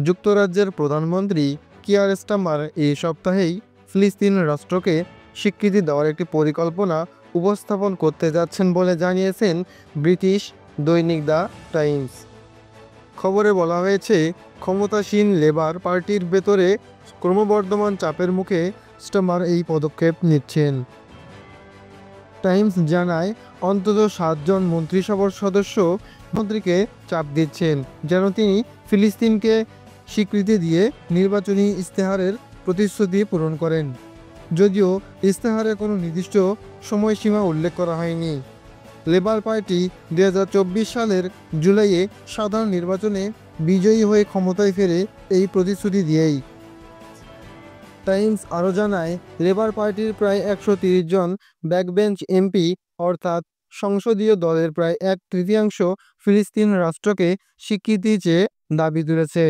যুক্তরাজ্যের প্রধানমন্ত্রী Keir Starmer এই সপ্তাহেই ফিলিস্তিন রাষ্ট্রকে স্বীকৃতি দেওয়ার একটি পরিকল্পনা উপস্থাপন করতে যাচ্ছেন বলে জানিয়েছেন ব্রিটিশ দৈনিক দ্য টাইমস। খবরে বলা হয়েছে, ক্ষমতাসীন লেবার পার্টির ভেতরে ক্রমবর্ধমান চাপের মুখে স্টারমার এই পদক্ষেপ নিচ্ছেন। টাইমস জানায়, অন্তত 7 জন মন্ত্রিসভার সদস্য মন্ত্রীকে চাপ দিচ্ছেন যেন তিনি ফিলিস্তিনকে স্বীকৃতি দিয়ে নির্বাচনী ইস্তেহারের প্রতিশ্রুতি পূরণ করেন। যদিও ইস্তেহারে কোনো নির্দিষ্ট সময়সীমা উল্লেখ করা হয়নি। লেবার পার্টি 2024 সালের জুলাইয়ে সাধারণ নির্বাচনে বিজয়ী হয়ে ক্ষমতায় ফেরে এই প্রতিশ্রুতি দিয়েই। টাইমস আরও জানায়, লেবার পার্টির প্রায় 130 জন ব্যাকবেঞ্চ এমপি অর্থাৎ সংসদীয় দলের প্রায় 1/3 ফিলিস্তিন রাষ্ট্রকে স্বীকৃতি চেয়ে দাবি তুলেছে।